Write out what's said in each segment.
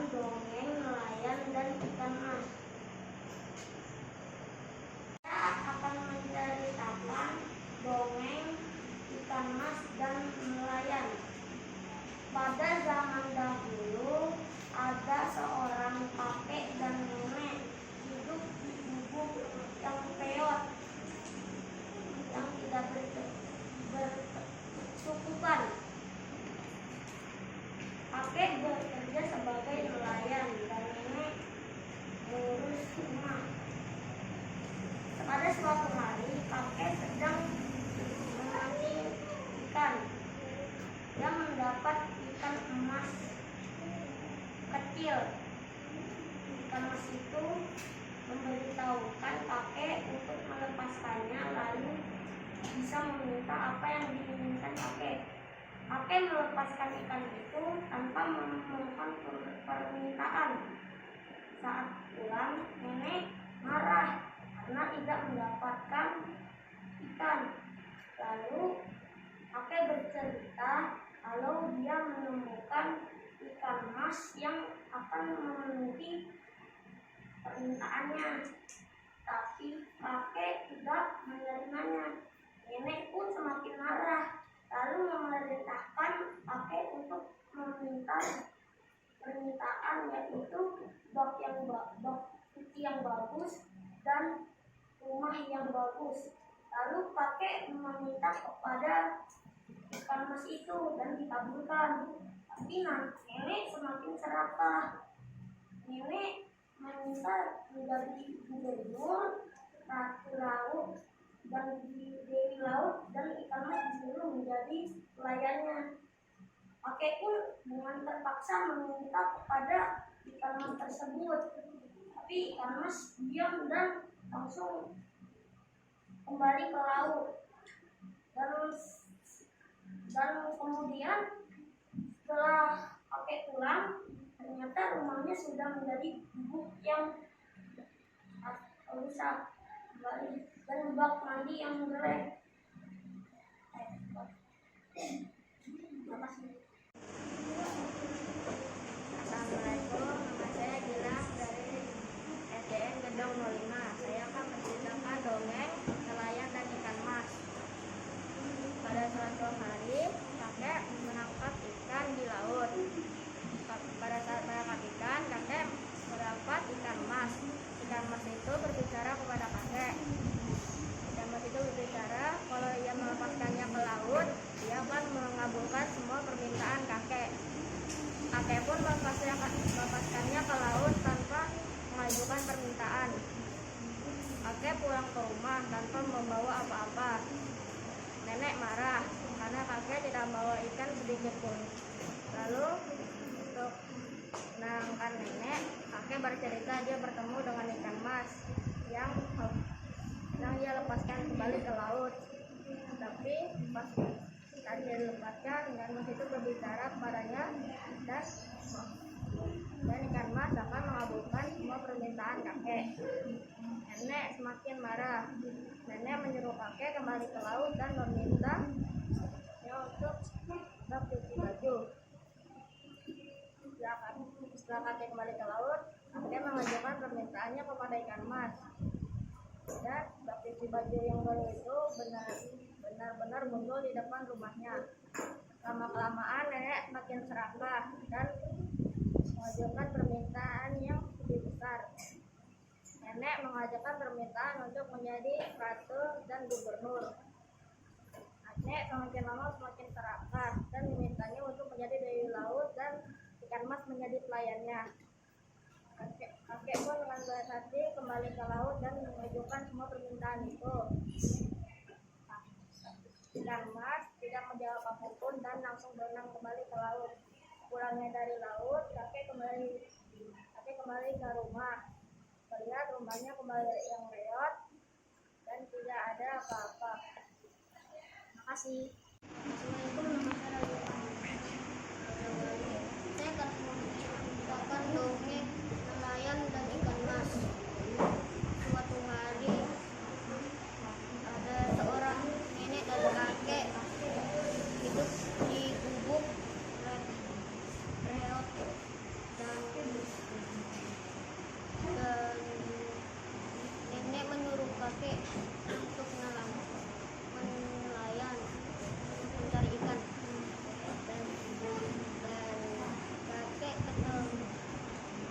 Dongeng nelayan dan ikan mas. Saya akan menceritakan dongeng ikan mas dan nelayan. Pada zaman dahulu ada seorang kakek dan nenek hidup di gubuk yang peot yang tidak berkecukupan. Kakek bekerja sebagai nelayan dan nenek mengurus rumah. Pada suatu hari, kakek sedang memancing ikan. Dia mendapat ikan emas kecil. Ikan emas itu memberitahukan kakek untuk melepaskannya, lalu bisa meminta apa yang diinginkan kakek. Kakek melepaskan ikan itu tanpa memenuhi permintaan. Saat pulang, nenek marah karena tidak mendapatkan ikan. Lalu kakek bercerita kalau dia menemukan ikan mas yang akan memenuhi permintaannya. Tapi kakek tidak menerimanya. Nenek pun semakin marah, lalu memerintahkan kakek untuk meminta permintaan, yaitu bak putih yang bagus dan rumah yang bagus. Lalu kakek meminta kepada ikan mas itu dan dikabulkan. Tapi nenek semakin serakah. Nenek meminta menjadi gubernur, ratu laut, dan dewi laut, dan ikan mas disuruh menjadi pelayannya. Kakek pun dengan terpaksa meminta kepada ikan mas tersebut. Tapi ikan mas diam dan langsung kembali ke laut. Dan kemudian setelah kakek pulang, ternyata rumahnya sudah menjadi gubuk yang rusak dan bak mandi yang jelek. Assalamualaikum, nama saya Gilang dari SDN Gedong 05. Saya akan menceritakan dongeng nelayan dan ikan mas. Pada suatu hari, kakek menangkap ikan di laut. Pada saat menangkap ikan, kakek mendapat ikan mas. Ikan mas itu berbicara kepada kakek. Ikan mas itu berbicara kalau ia melepaskannya ke laut, dia akan mengabulkan semua permintaan kakek. Kakek pun melepaskannya ke laut tanpa mengajukan permintaan. Kakek pulang ke rumah tanpa membawa apa-apa. Nenek marah karena kakek tidak membawa ikan sedikit pun. Lalu untuk menenangkan nenek, kakek bercerita dia bertemu dengan ikan mas yang dia lepaskan kembali ke laut. Tapi pas dia dilepaskan, ikan mas itu berbicara kepadanya dan ikan mas akan mengabulkan semua permintaan kakek. Nenek semakin marah. Nenek menyuruh kakek kembali ke laut dan meminta untuk bak cuci baju. Setelah kakek kembali ke laut, kakek mengajukan permintaannya kepada ikan mas. Dan bak cuci baju yang baru itu benar-benar muncul di depan rumahnya. Lama-kelamaan nenek semakin serakah dan mengajukan permintaan yang lebih besar. Nenek mengajukan permintaan untuk menjadi ratu dan gubernur. Nenek semakin lama semakin serakah dan memintanya untuk menjadi dewi laut dan ikan mas menjadi pelayannya. Kakek pun dengan berat hati kembali ke laut dan mengajukan semua permintaan itu. Ikan mas tidak menjawab apapun dan langsung berenang kembali ke laut. Pulangnya dari laut, kakek kembali ke rumah. Melihat rumahnya kembali yang reot dan tidak ada apa-apa. Makasih. Assalamualaikum, nama saya Rabi. Saya akan menceritakan dongeng nelayan dan ikan mas. Suatu hari ada seorang nenek dan kakek hidup di gubuk reot dan nenek menyuruh kakek untuk nelayan untuk mencari ikan dan kakek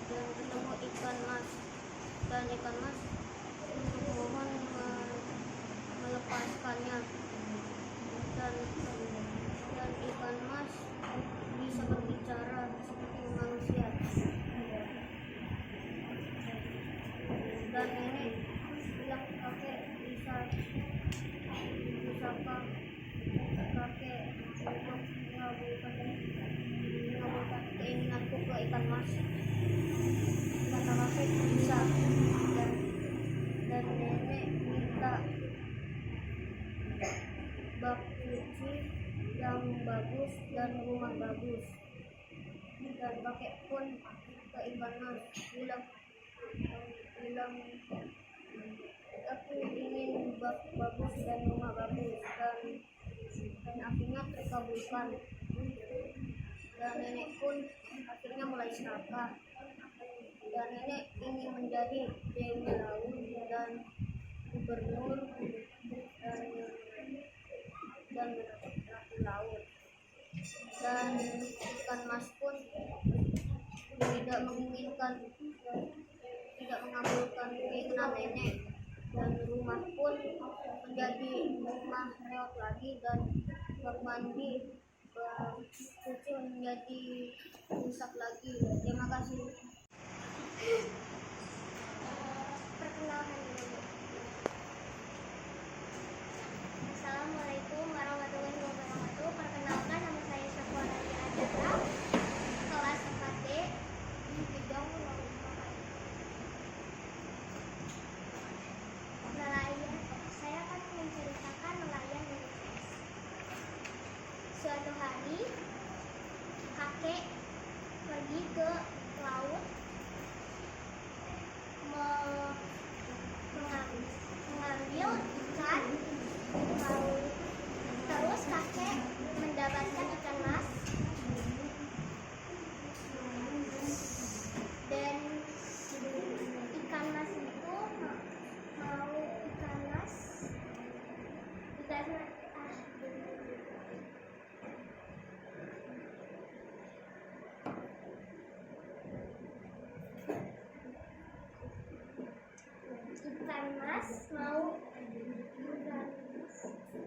ketemu ikan mas dan ikan mas mohon melepaskannya dan ikan mas bisa berbicara seperti manusia dan nenek bilang kakek bisakah kakek untuk mengabulkan keinginanku ke ikan mas. Kata kakek bisa dan nenek minta bak cuci yang bagus dan rumah bagus dan kakek pun ke ikan mas bilang aku ingin bak bagus dan rumah bagus dan akhirnya terkabulkan dan nenek pun akhirnya mulai serakah dan nenek ingin menjadi dewi laut dan gubernur dan ratu laut dan ikan mas pun tidak mengabulkan keinginan nenek dan rumah pun menjadi rumah reot lagi dan bak mandi cuci menjadi rusak lagi. Terima kasih. Perkenalkan dulu. Assalamualaikum warahmatullahi wabarakatuh. Perkenalkan, nama saya Syafwana Diadra, kelas 4D bidang nelayan. Saya akan menceritakan nelayan dan ikan. Suatu hari kakek pergi ke laut mengambil ikan. Terus kakek mendapatkan ikan mas dan ikan mas itu mau ikan mas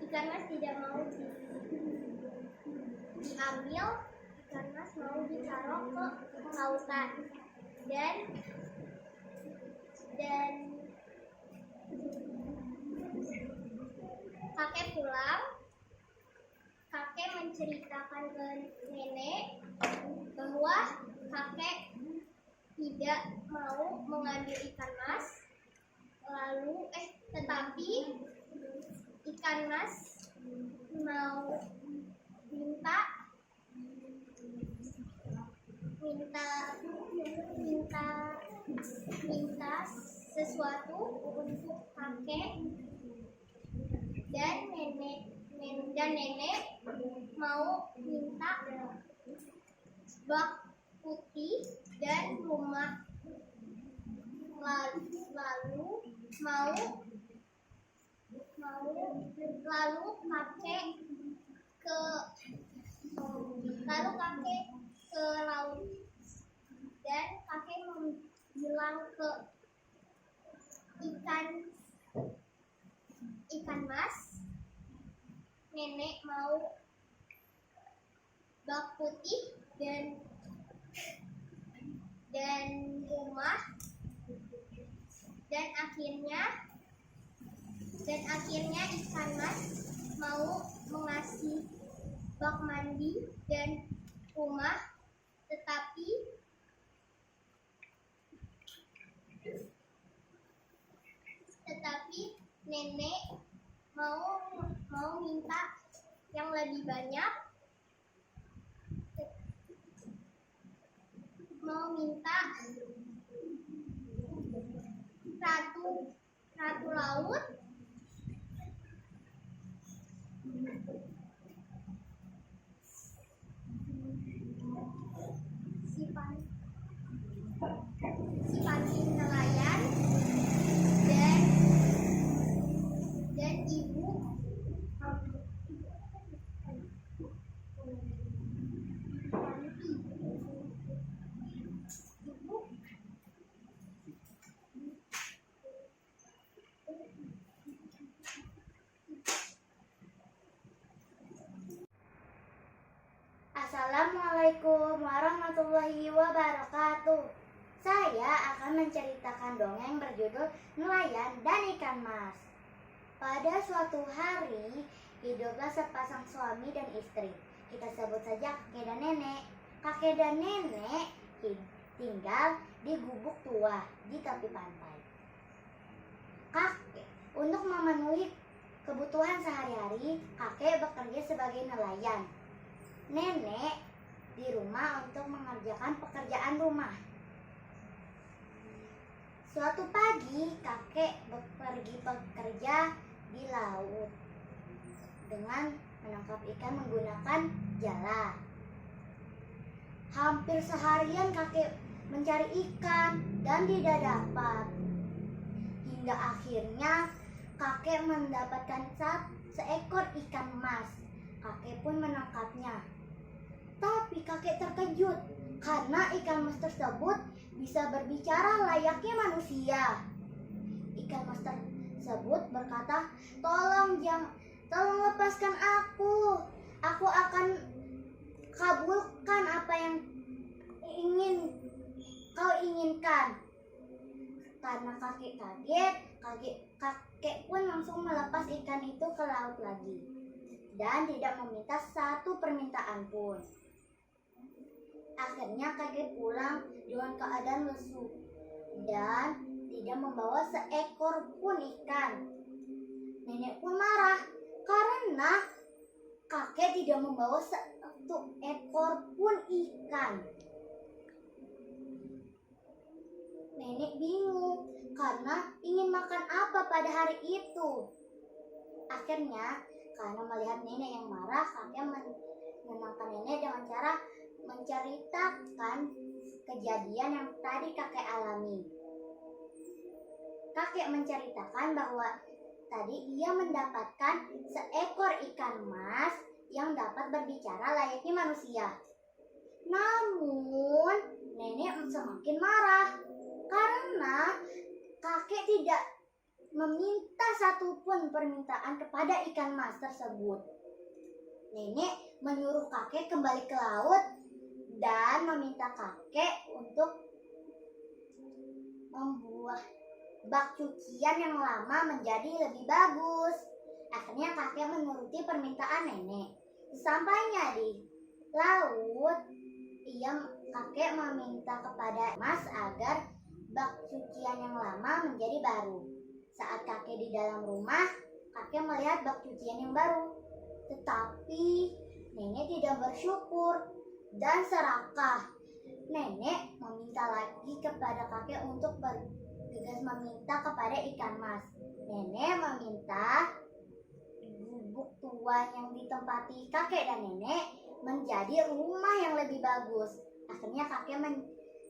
ikan mas tidak mau diambil. Ikan mas mau ditaruh ke lautan dan kakek pulang. Kakek menceritakan ke nenek bahwa kakek tidak mau mengambil ikan mas, tetapi ikan mas mau minta sesuatu untuk kakek dan nenek mau minta bak putih dan rumah, lalu kakek ke laut dan kakek bilang ke ikan mas, nenek mau bak putih dan rumah dan akhirnya ikan mas mau dan rumah, tetapi nenek mau minta yang lebih banyak, mau minta ratu laut si pancing nelayan dan ibu Assalamualaikum warahmatullahi wabarakatuh. Saya akan menceritakan dongeng berjudul Nelayan dan Ikan Mas. Pada suatu hari, hiduplah sepasang suami dan istri. Kita sebut saja kakek dan nenek. Kakek dan nenek tinggal di gubuk tua di tepi pantai. Kakek, untuk memenuhi kebutuhan sehari-hari, kakek bekerja sebagai nelayan. Nenek di rumah untuk mengerjakan pekerjaan rumah. Suatu pagi, kakek pergi bekerja di laut dengan menangkap ikan menggunakan jala. Hampir seharian kakek mencari ikan dan tidak dapat. Hingga akhirnya kakek mendapatkan seekor ikan emas. Kakek pun menangkapnya. Tapi kakek terkejut karena ikan emas tersebut bisa berbicara layaknya manusia. Ikan emas tersebut berkata, tolong lepaskan aku. Aku akan kabulkan apa yang kau inginkan. Karena kakek kaget, kakek pun langsung melepas ikan itu ke laut lagi dan tidak meminta satu permintaan pun. Akhirnya kakek pulang dengan keadaan lesu dan tidak membawa seekor pun ikan. Nenek pun marah karena kakek tidak membawa satu ekor pun ikan. Nenek bingung karena ingin makan apa pada hari itu. Akhirnya karena melihat nenek yang marah, kakek menenangkan nenek dengan cara menceritakan kejadian yang tadi kakek alami. Kakek menceritakan bahwa tadi ia mendapatkan seekor ikan emas yang dapat berbicara layaknya manusia. Namun nenek semakin marah karena kakek tidak meminta satupun permintaan kepada ikan emas tersebut. Nenek menyuruh kakek kembali ke laut dan meminta kakek untuk membuat bak cucian yang lama menjadi lebih bagus. Akhirnya kakek menuruti permintaan nenek. Sesampainya di laut, kakek meminta kepada Mas agar bak cucian yang lama menjadi baru. Saat kakek di dalam rumah, kakek melihat bak cucian yang baru. Tetapi nenek tidak bersyukur dan serakah. Nenek meminta lagi kepada kakek untuk bergegas meminta kepada ikan mas. Nenek meminta gubuk tua yang ditempati kakek dan nenek menjadi rumah yang lebih bagus. Akhirnya kakek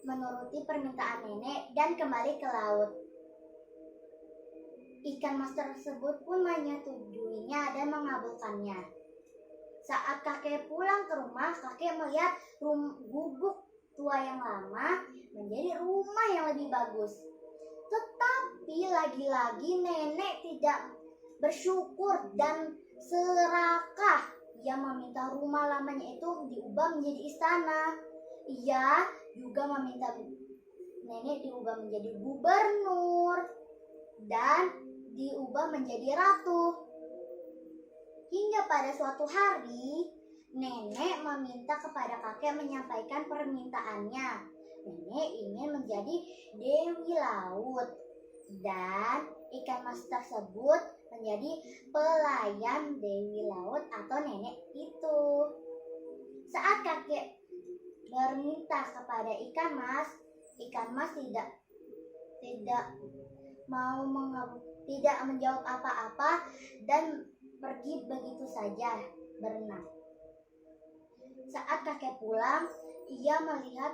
menuruti permintaan nenek dan kembali ke laut. Ikan mas tersebut pun menyetujuinya dan mengabulkannya. Saat kakek pulang ke rumah, kakek melihat gubuk tua yang lama menjadi rumah yang lebih bagus. Tetapi lagi-lagi nenek tidak bersyukur dan serakah. Ia meminta rumah lamanya itu diubah menjadi istana. Ia juga meminta nenek diubah menjadi gubernur dan diubah menjadi ratu. Hingga pada suatu hari, Nenek meminta kepada kakek menyampaikan permintaannya. Nenek ingin menjadi dewi laut dan ikan mas tersebut menjadi pelayan dewi laut atau nenek itu. Saat kakek berminta kepada ikan mas tidak mau tidak menjawab apa-apa dan pergi begitu saja berenang. Saat kakek pulang, ia melihat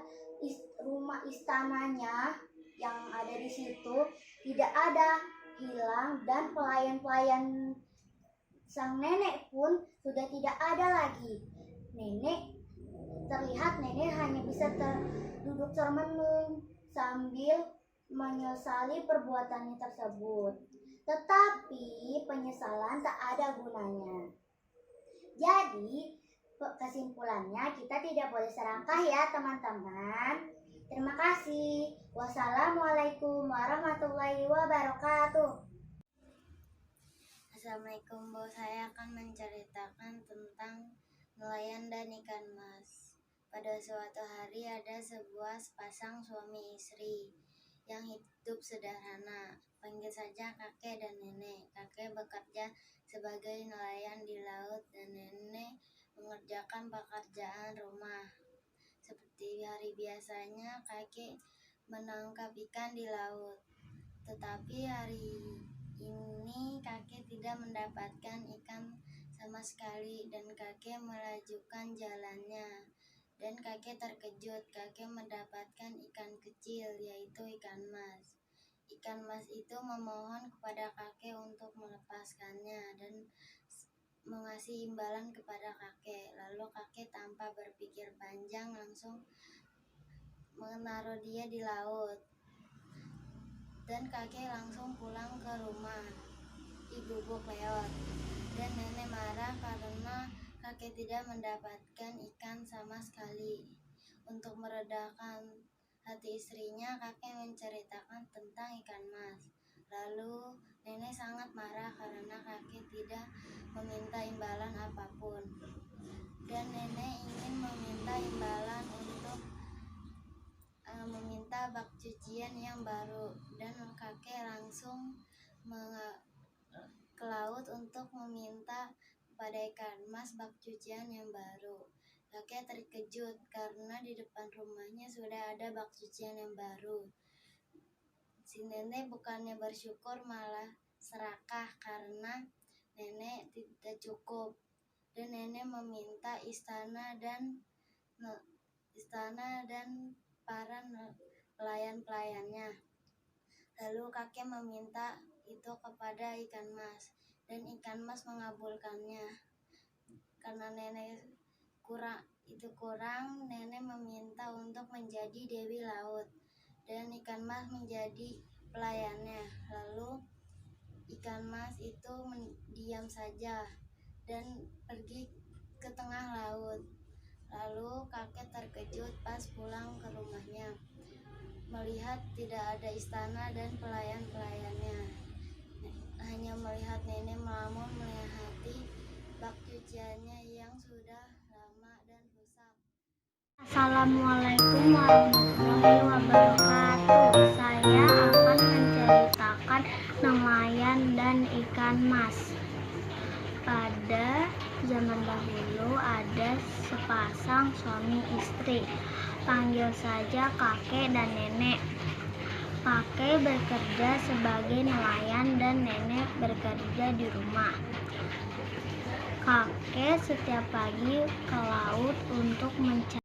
rumah istananya yang ada di situ tidak ada, hilang, dan pelayan-pelayan sang nenek pun sudah tidak ada lagi. Nenek hanya bisa duduk termenung sambil menyesali perbuatannya tersebut. Tetapi penyesalan tak ada gunanya. Jadi, kesimpulannya kita tidak boleh serakah ya teman-teman. Terima kasih. Wassalamualaikum warahmatullahi wabarakatuh. Assalamualaikum, Bu. Saya akan menceritakan tentang nelayan dan ikan mas. Pada suatu hari ada sepasang suami istri yang hidup sederhana. Panggil saja kakek dan nenek. Kakek bekerja sebagai nelayan di laut dan nenek mengerjakan pekerjaan rumah. Seperti hari biasanya, kakek menangkap ikan di laut. Tetapi hari ini kakek tidak mendapatkan ikan sama sekali dan kakek melajukan jalannya. Dan kakek terkejut, kakek mendapatkan ikan kecil yaitu ikan mas. Ikan mas itu memohon kepada kakek untuk melepaskannya dan mengasih imbalan kepada kakek. Lalu kakek tanpa berpikir panjang langsung menaruh dia di laut. Dan kakek langsung pulang ke rumah di gubuk leot. Dan nenek marah karena kakek tidak mendapatkan ikan sama sekali. Untuk meredakan hati istrinya, kakek menceritakan tentang ikan mas. Lalu nenek sangat marah karena kakek tidak meminta imbalan apapun. Dan nenek ingin meminta imbalan untuk meminta bak cucian yang baru. Dan kakek langsung ke laut untuk meminta kepada ikan mas bak cucian yang baru. Kakek terkejut karena di depan rumahnya sudah ada bak cucian yang baru. Si nenek bukannya bersyukur malah serakah karena nenek tidak cukup. Dan nenek meminta istana dan para pelayan-pelayannya. Lalu kakek meminta itu kepada ikan mas, dan ikan mas mengabulkannya. Karena nenek kurang, nenek meminta untuk menjadi dewi laut, dan ikan mas menjadi pelayannya. Lalu ikan mas itu diam saja dan pergi ke tengah laut. Lalu kakek terkejut pas pulang ke rumahnya, melihat tidak ada istana dan pelayan-pelayannya. Hanya melihat nenek melamun melihati bak cuciannya yang sudah lama dan rusak. Assalamualaikum warahmatullahi wabarakatuh. Saya akan menceritakan nelayan dan ikan mas. Pada zaman dahulu ada sepasang suami istri. Panggil saja kakek dan nenek. Kakek bekerja sebagai nelayan dan nenek bekerja di rumah. Kakek setiap pagi ke laut untuk mencari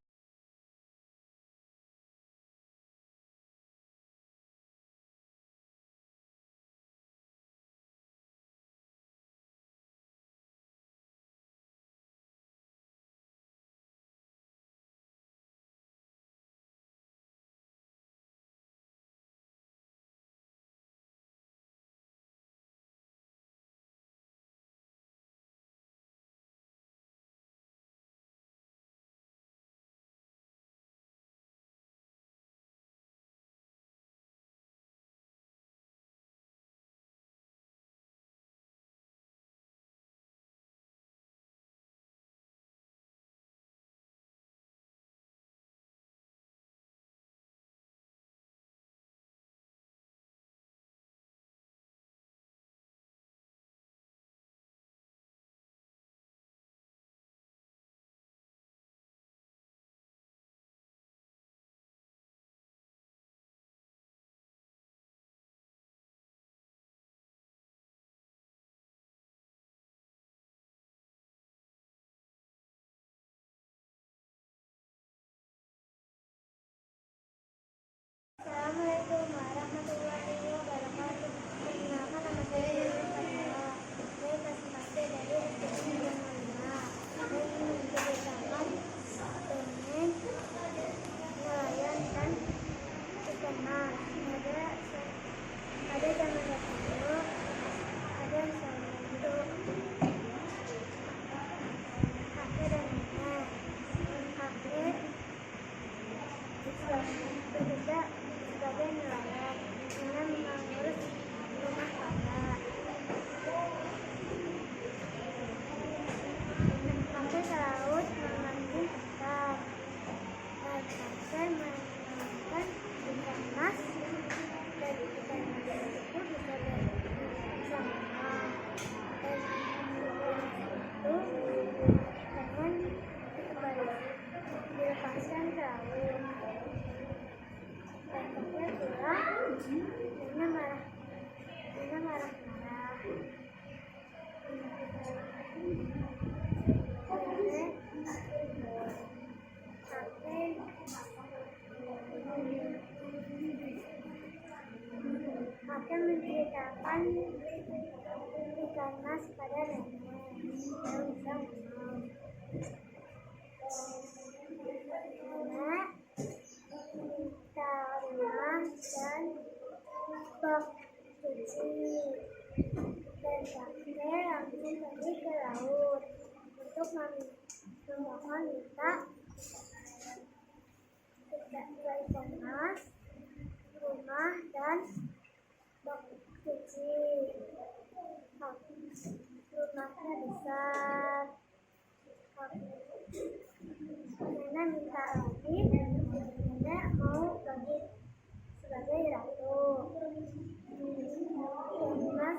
Kakek menanamkan ikan mas dan ikan mas itu bisa bersama. Dan itu teman kembali dilepaskan ke laut. Dan kakek pulang, Nina marah-marah. Kakek menceritakan ikan mas pada nenek yang bisa ngomong. Nenek minta rumah dan bak cuci, dan kakek langsung pergi ke laut untuk memohon minta ikan mas, rumah, dan bak cuci. Rumahnya besar. Nenek minta lagi, nenek mau bagi sebagai ratu. Mas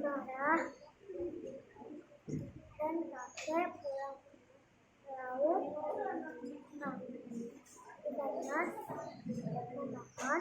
marah dan kakek pulang ke laut. Ikan mas memakan